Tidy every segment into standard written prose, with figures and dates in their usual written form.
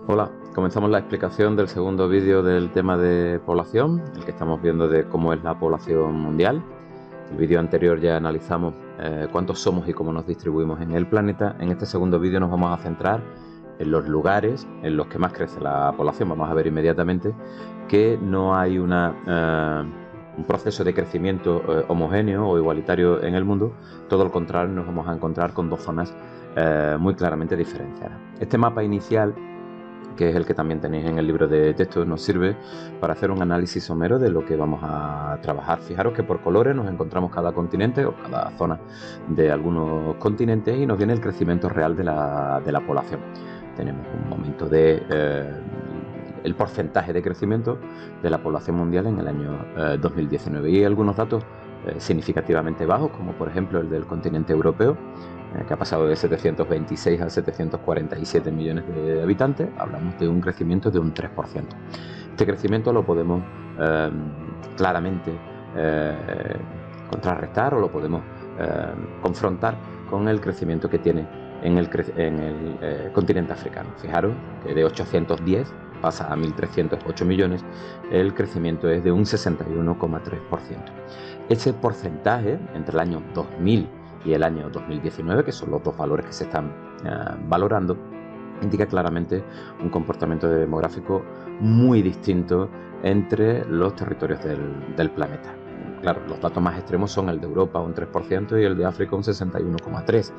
Hola, comenzamos la explicación del segundo vídeo del tema de población, el que estamos viendo de cómo es la población mundial. El vídeo anterior ya analizamos cuántos somos y cómo nos distribuimos en el planeta. En este segundo vídeo nos vamos a centrar en los lugares en los que más crece la población. Vamos a ver inmediatamente que no hay un proceso de crecimiento homogéneo o igualitario en el mundo. Todo lo contrario, nos vamos a encontrar con dos zonas muy claramente diferenciadas. Este mapa inicial, que es el que también tenéis en el libro de texto, nos sirve para hacer un análisis somero de lo que vamos a trabajar. Fijaros que por colores nos encontramos cada continente o cada zona de algunos continentes y nos viene el crecimiento real de la población. Tenemos un momento de el porcentaje de crecimiento de la población mundial en el año 2019 y algunos datos significativamente bajos, como por ejemplo el del continente europeo, que ha pasado de 726 a 747 millones de habitantes. Hablamos de un crecimiento de un 3%. Este crecimiento lo podemos claramente contrarrestar o lo podemos confrontar con el crecimiento que tiene en el continente africano. Fijaros que de 810 pasa a 1.308 millones, el crecimiento es de un 61,3%. Ese porcentaje entre el año 2000 y el año 2019, que son los dos valores que se están valorando, indica claramente un comportamiento demográfico muy distinto entre los territorios del planeta. Claro, los datos más extremos son el de Europa, un 3%, y el de África, un 61,3%.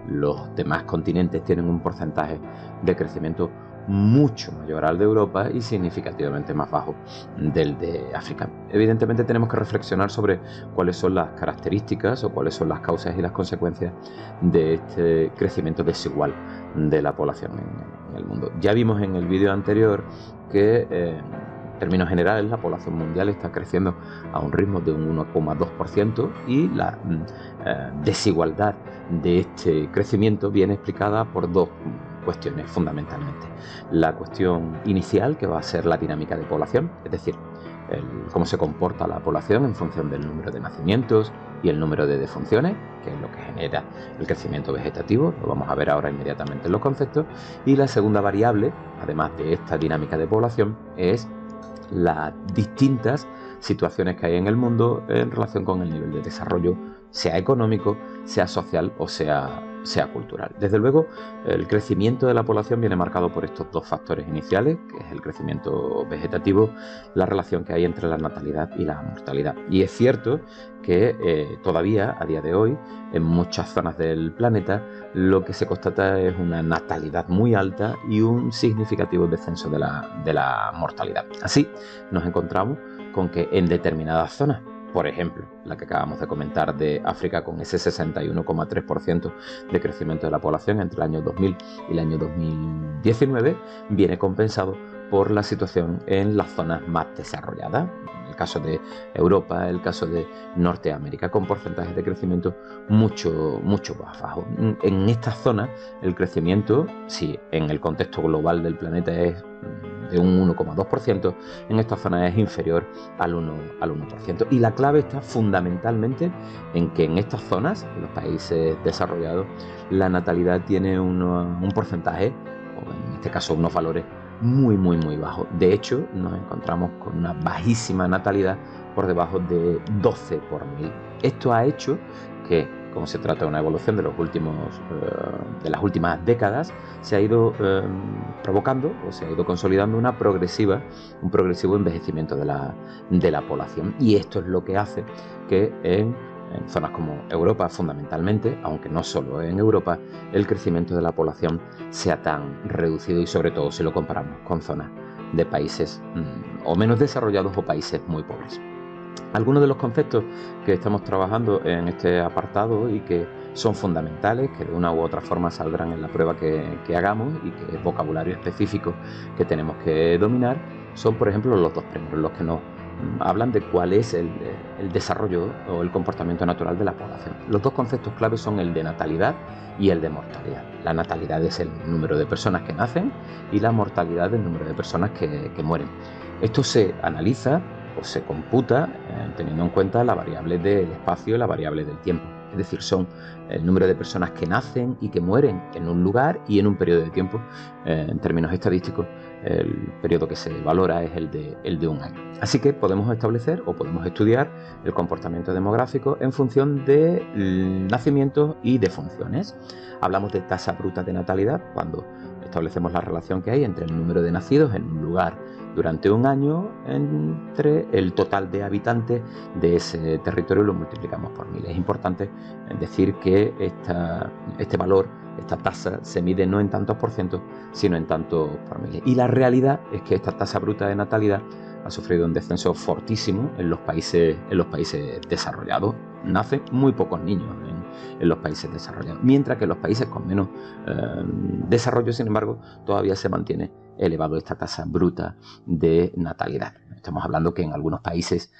Los demás continentes tienen un porcentaje de crecimiento mucho mayor al de Europa y significativamente más bajo del de África. Evidentemente tenemos que reflexionar sobre cuáles son las características o cuáles son las causas y las consecuencias de este crecimiento desigual de la población en el mundo. Ya vimos en el vídeo anterior que en términos generales la población mundial está creciendo a un ritmo de un 1,2% y la desigualdad de este crecimiento viene explicada por dos cuestiones fundamentalmente. La cuestión inicial, que va a ser la dinámica de población, es decir, cómo se comporta la población en función del número de nacimientos y el número de defunciones, que es lo que genera el crecimiento vegetativo. Lo vamos a ver ahora inmediatamente en los conceptos. Y la segunda variable, además de esta dinámica de población, es las distintas situaciones que hay en el mundo en relación con el nivel de desarrollo, sea económico, sea social o sea cultural. Desde luego, el crecimiento de la población viene marcado por estos dos factores iniciales, que es el crecimiento vegetativo, la relación que hay entre la natalidad y la mortalidad. Y es cierto que todavía, a día de hoy, en muchas zonas del planeta, lo que se constata es una natalidad muy alta y un significativo descenso de la mortalidad. Así, nos encontramos con que en determinadas zonas, por ejemplo, la que acabamos de comentar de África, con ese 61,3% de crecimiento de la población entre el año 2000 y el año 2019, viene compensado por la situación en las zonas más desarrolladas, el caso de Europa, el caso de Norteamérica, con porcentajes de crecimiento mucho más bajos. En estas zonas el crecimiento, si en el contexto global del planeta es de un 1,2%, en esta zona es inferior al 1%. Y la clave está fundamentalmente en que en estas zonas, en los países desarrollados, la natalidad tiene un porcentaje, o en este caso unos valores muy bajos. De hecho, nos encontramos con una bajísima natalidad por debajo de 12 por 1000. Esto ha hecho que, como se trata de una evolución de las últimas décadas, se ha ido provocando o se ha ido consolidando un progresivo envejecimiento de la población. Y esto es lo que hace que en zonas como Europa fundamentalmente, aunque no solo en Europa, el crecimiento de la población sea tan reducido, y sobre todo si lo comparamos con zonas de países o menos desarrollados o países muy pobres. Algunos de los conceptos que estamos trabajando en este apartado y que son fundamentales, que de una u otra forma saldrán en la prueba que hagamos y que es vocabulario específico que tenemos que dominar, son por ejemplo los dos primeros, los que nos hablan de cuál es el desarrollo o el comportamiento natural de la población. Los dos conceptos claves son el de natalidad y el de mortalidad. La natalidad es el número de personas que nacen y la mortalidad el número de personas que mueren. Esto se analiza o se computa teniendo en cuenta la variable del espacio y la variable del tiempo. es decir, son el número de personas que nacen y que mueren en un lugar y en un periodo de tiempo. En términos estadísticos, el periodo que se valora es el de un año. Así que podemos establecer o podemos estudiar el comportamiento demográfico en función de nacimientos y defunciones. Hablamos de tasa bruta de natalidad cuando establecemos la relación que hay entre el número de nacidos en un lugar durante un año entre el total de habitantes de ese territorio y lo multiplicamos por 1000. Es importante decir que este valor, esta tasa, se mide no en tantos por ciento, sino en tantos por 1000. Y la realidad es que esta tasa bruta de natalidad ha sufrido un descenso fortísimo en los países desarrollados. Nacen muy pocos niños en los países desarrollados, mientras que en los países con menos desarrollo, sin embargo, todavía se mantiene elevado esta tasa bruta de natalidad. Estamos hablando que en algunos países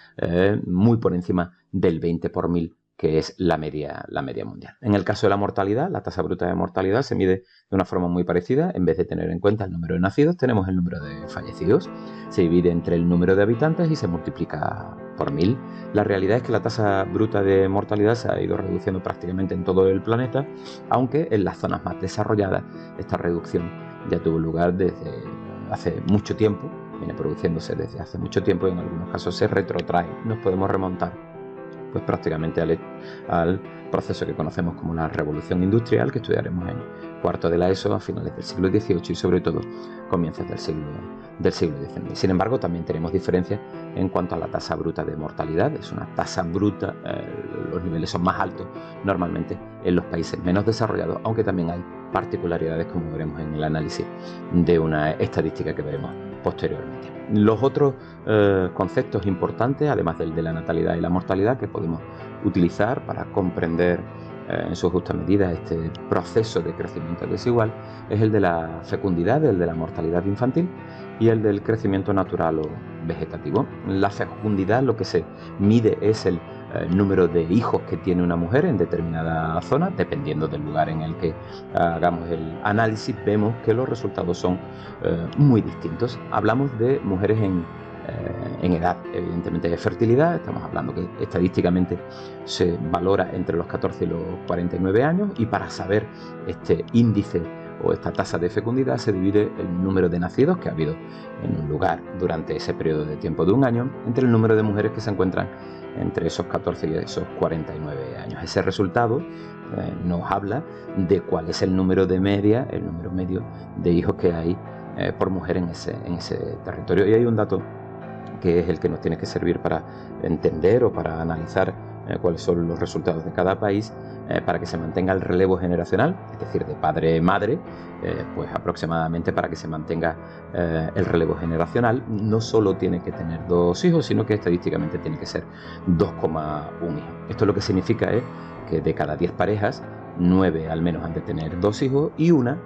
muy por encima del 20 por 1000, que es la media mundial. En el caso de la mortalidad, la tasa bruta de mortalidad se mide de una forma muy parecida. En vez de tener en cuenta el número de nacidos, tenemos el número de fallecidos. Se divide entre el número de habitantes y se multiplica por 1000. La realidad es que la tasa bruta de mortalidad se ha ido reduciendo prácticamente en todo el planeta, aunque en las zonas más desarrolladas esta reducción ya tuvo lugar desde hace mucho tiempo, viene produciéndose desde hace mucho tiempo y en algunos casos se retrotrae. Nos podemos remontar pues prácticamente al proceso que conocemos como la revolución industrial, que estudiaremos en cuarto de la ESO a finales del siglo XVIII y sobre todo comienzos del siglo XIX. Sin embargo, también tenemos diferencias en cuanto a la tasa bruta de mortalidad. Es una tasa bruta, los niveles son más altos normalmente en los países menos desarrollados, aunque también hay particularidades, como veremos en el análisis de una estadística que veremos posteriormente. Los otros conceptos importantes, además del de la natalidad y la mortalidad, que podemos utilizar para comprender en su justa medida este proceso de crecimiento desigual, es el de la fecundidad, el de la mortalidad infantil y el del crecimiento natural o vegetativo. La fecundidad, lo que se mide es el número de hijos que tiene una mujer en determinada zona. Dependiendo del lugar en el que hagamos el análisis, vemos que los resultados son muy distintos. Hablamos de mujeres en edad, evidentemente, de fertilidad. Estamos hablando que estadísticamente se valora entre los 14 y los 49 años, y para saber este índice o esta tasa de fecundidad se divide el número de nacidos que ha habido en un lugar durante ese periodo de tiempo de un año entre el número de mujeres que se encuentran entre esos 14 y esos 49 años. Ese resultado nos habla de cuál es el número de media, el número medio de hijos que hay por mujer en ese territorio. Y hay un dato que es el que nos tiene que servir para entender o para analizar cuáles son los resultados de cada país, para que se mantenga el relevo generacional, es decir, de padre-madre, pues aproximadamente para que se mantenga el relevo generacional, no solo tiene que tener 2 hijos, sino que estadísticamente tiene que ser 2,1 hijos. Esto lo que significa es que de cada 10 parejas, 9 al menos han de tener 2 hijos y una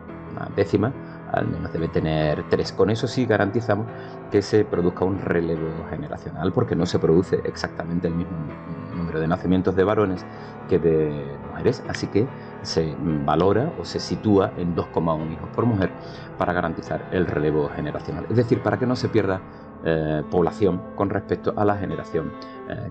décima al menos debe tener 3. Con eso sí garantizamos que se produzca un relevo generacional, porque no se produce exactamente el mismo número de nacimientos de varones que de mujeres, así que se valora o se sitúa en 2,1 hijos por mujer para garantizar el relevo generacional, es decir, para que no se pierda población con respecto a la generación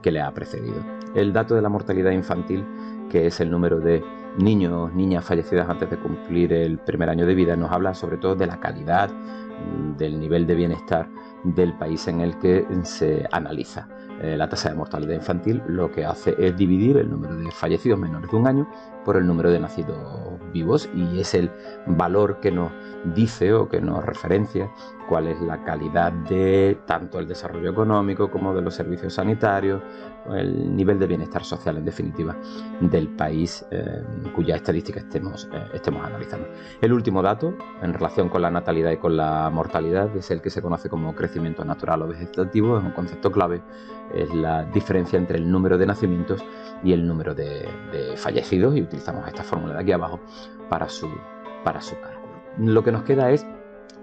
que le ha precedido. El dato de la mortalidad infantil, que es el número de niñas fallecidas antes de cumplir el primer año de vida, nos habla sobre todo de la calidad, del nivel de bienestar del país en el que se analiza. La tasa de mortalidad infantil lo que hace es dividir el número de fallecidos menores de un año por el número de nacidos vivos, y es el valor que nos dice o que nos referencia cuál es la calidad de tanto el desarrollo económico como de los servicios sanitarios, el nivel de bienestar social, en definitiva, del país cuya estadística estemos analizando. El último dato en relación con la natalidad y con la mortalidad es el que se conoce como crecimiento natural o vegetativo. Es un concepto clave, es la diferencia entre el número de nacimientos y el número de fallecidos, y utilizamos esta fórmula de aquí abajo para su cálculo. Lo que nos queda es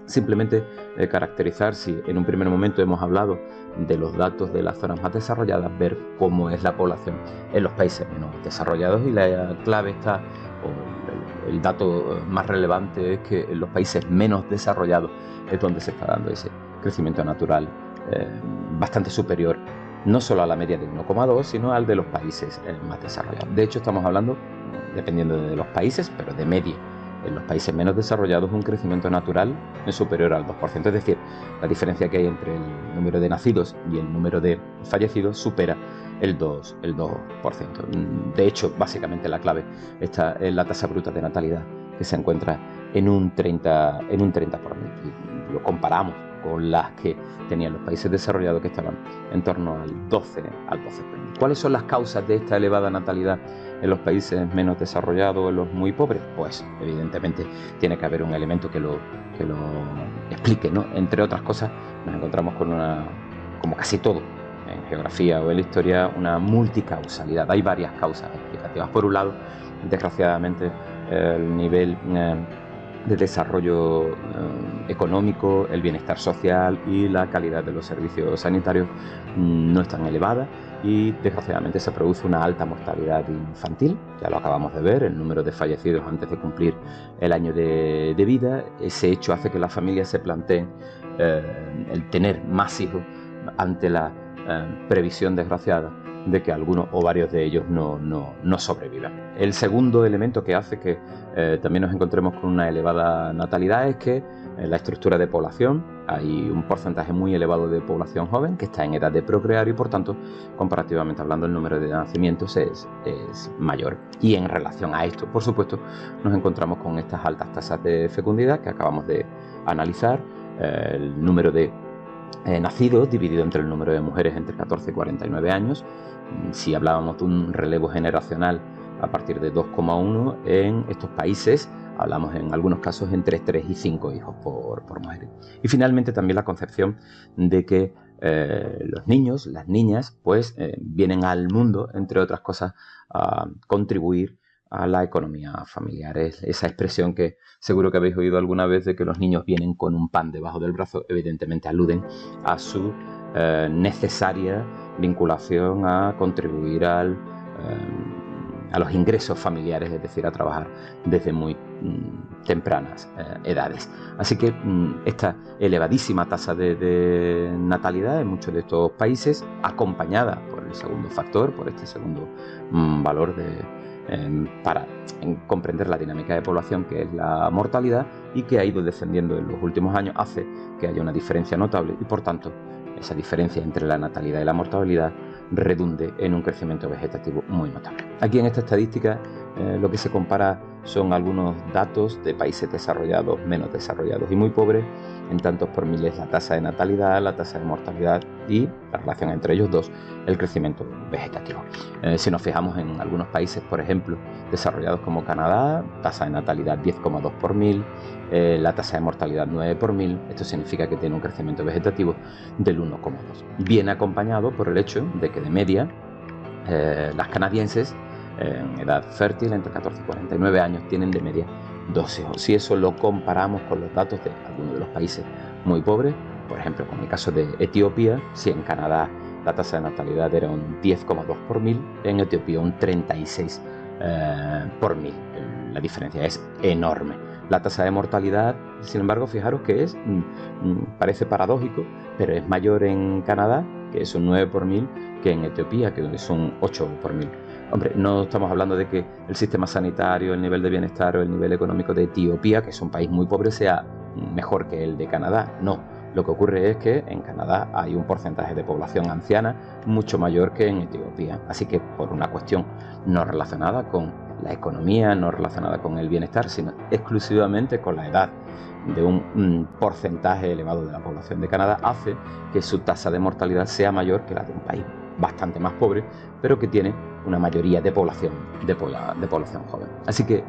simplemente caracterizar, si en un primer momento hemos hablado de los datos de las zonas más desarrolladas, ver cómo es la población en los países menos desarrollados, y la clave está, o el dato más relevante, es que en los países menos desarrollados es donde se está dando ese crecimiento natural bastante superior no solo a la media de 1,2, sino al de los países más desarrollados. De hecho, estamos hablando, dependiendo de los países, pero de media. En los países menos desarrollados un crecimiento natural es superior al 2%, es decir, la diferencia que hay entre el número de nacidos y el número de fallecidos supera el 2%. De hecho, básicamente la clave está en la tasa bruta de natalidad, que se encuentra en un 30 por mil. Y lo comparamos con las que tenían los países desarrollados, que estaban en torno al 12 por mil. ¿Cuáles son las causas de esta elevada natalidad en los países menos desarrollados, en los muy pobres? Pues evidentemente tiene que haber un elemento que lo explique, ¿no? Entre otras cosas, nos encontramos con como casi todo en geografía o en la historia, una multicausalidad. Hay varias causas explicativas. Por un lado, desgraciadamente, el nivel de desarrollo económico, el bienestar social y la calidad de los servicios sanitarios no es tan elevada, y desgraciadamente se produce una alta mortalidad infantil. Ya lo acabamos de ver, el número de fallecidos antes de cumplir el año de vida. Ese hecho hace que las familias se planteen el tener más hijos ante la previsión desgraciada de que algunos o varios de ellos no sobrevivan. El segundo elemento que hace que también nos encontremos con una elevada natalidad es que en la estructura de población hay un porcentaje muy elevado de población joven que está en edad de procrear, y por tanto, comparativamente hablando, el número de nacimientos es mayor. Y en relación a esto, por supuesto, nos encontramos con estas altas tasas de fecundidad que acabamos de analizar. El número de nacidos dividido entre el número de mujeres entre 14 y 49 años. Si hablábamos de un relevo generacional a partir de 2,1, en estos países hablamos en algunos casos entre 3 y 5 hijos por mujer. Y finalmente también la concepción de que los niños, las niñas, pues vienen al mundo, entre otras cosas, a contribuir a la economía familiar. Es esa expresión que seguro que habéis oído alguna vez, de que los niños vienen con un pan debajo del brazo. Evidentemente aluden a su necesaria vinculación a contribuir a los ingresos familiares, es decir, a trabajar desde muy tempranas edades. Así que esta elevadísima tasa de natalidad en muchos de estos países, acompañada por el segundo factor, por este segundo valor para comprender la dinámica de población, que es la mortalidad, y que ha ido descendiendo en los últimos años, hace que haya una diferencia notable, y por tanto esa diferencia entre la natalidad y la mortalidad redunde en un crecimiento vegetativo muy notable. Aquí en esta estadística lo que se compara son algunos datos de países desarrollados, menos desarrollados y muy pobres. En tantos por miles la tasa de natalidad, la tasa de mortalidad y la relación entre ellos dos, el crecimiento vegetativo. Si nos fijamos en algunos países, por ejemplo, desarrollados como Canadá, tasa de natalidad 10,2 por mil, la tasa de mortalidad 9 por mil. Esto significa que tiene un crecimiento vegetativo del 1,2. Viene acompañado por el hecho de que de media las canadienses en edad fértil, entre 14 y 49 años, tienen de media 2 hijos. Si eso lo comparamos con los datos de algunos de los países muy pobres, por ejemplo, con el caso de Etiopía, si en Canadá la tasa de natalidad era un 10,2 por mil, en Etiopía un 36 por mil. La diferencia es enorme. La tasa de mortalidad, sin embargo, fijaros que parece paradójico, pero es mayor en Canadá, que es un 9 por mil, que en Etiopía, que es un 8 por mil. Hombre, no estamos hablando de que el sistema sanitario, el nivel de bienestar o el nivel económico de Etiopía, que es un país muy pobre, sea mejor que el de Canadá. No. Lo que ocurre es que en Canadá hay un porcentaje de población anciana mucho mayor que en Etiopía. Así que por una cuestión no relacionada con la economía, no relacionada con el bienestar, sino exclusivamente con la edad de un porcentaje elevado de la población de Canadá, hace que su tasa de mortalidad sea mayor que la de un país bastante más pobre, pero que tiene una mayoría de población joven. Así que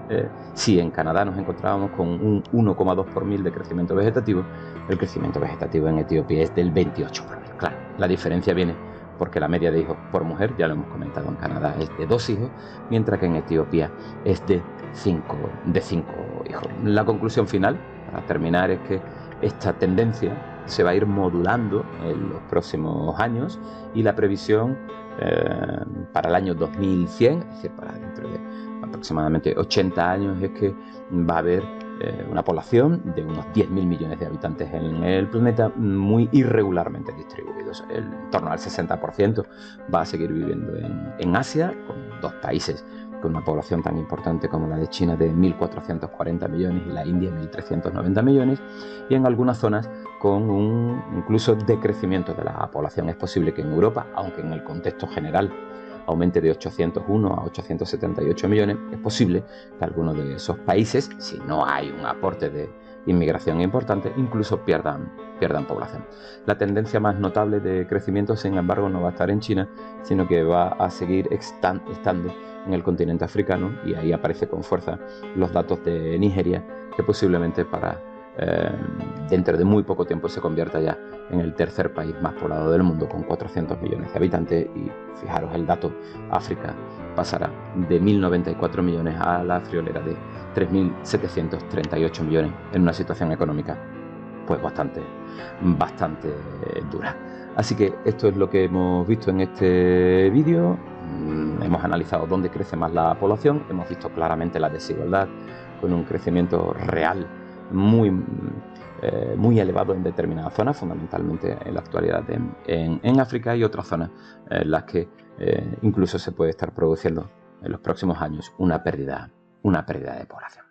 si en Canadá nos encontrábamos con un 1,2 por mil de crecimiento vegetativo, el crecimiento vegetativo en Etiopía es del 28 por mil. Claro, la diferencia viene porque la media de hijos por mujer, ya lo hemos comentado, en Canadá es de 2 hijos, mientras que en Etiopía es de 5 hijos. La conclusión final, para terminar, es que esta tendencia se va a ir modulando en los próximos años, y la previsión para el año 2100, es decir, para dentro de aproximadamente 80 años, es que va a haber una población de unos 10.000 millones de habitantes en el planeta, muy irregularmente distribuidos. En torno al 60% va a seguir viviendo en Asia, con 2 países con una población tan importante como la de China de 1.440 millones y la India 1.390 millones, y en algunas zonas con un incluso decrecimiento de la población. Es posible que en Europa, aunque en el contexto general aumente de 801 a 878 millones, es posible que algunos de esos países, si no hay un aporte de inmigración importante, incluso pierdan población. La tendencia más notable de crecimiento, sin embargo, no va a estar en China, sino que va a seguir estando en el continente africano, y ahí aparece con fuerza los datos de Nigeria, que posiblemente dentro de muy poco tiempo se convierta ya en el tercer país más poblado del mundo, con 400 millones de habitantes. Y fijaros el dato, África pasará de 1.094 millones a la friolera de 3.738 millones, en una situación económica pues bastante dura. Así que esto es lo que hemos visto en este vídeo. Hemos analizado dónde crece más la población, hemos visto claramente la desigualdad, con un crecimiento real muy elevado en determinadas zonas, fundamentalmente en la actualidad en África, y otras zonas en las que incluso se puede estar produciendo en los próximos años una pérdida de población.